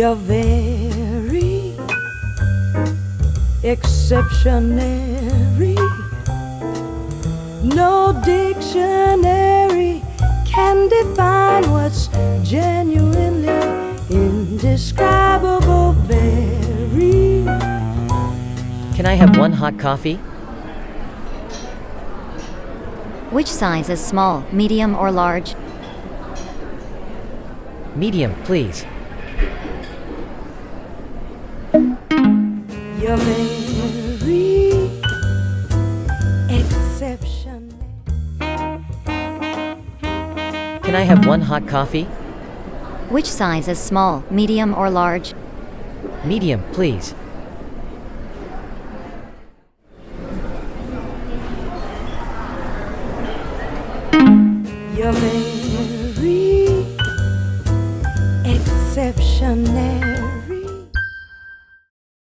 You're very exceptionary. No dictionary can define what's genuinely indescribable. Very. Can I have one hot coffee? Which size is small, medium, or large? Medium, please. You're very exceptional. Can I have one hot coffee? Which size is small, medium, or large? Medium, please. You're very exceptional.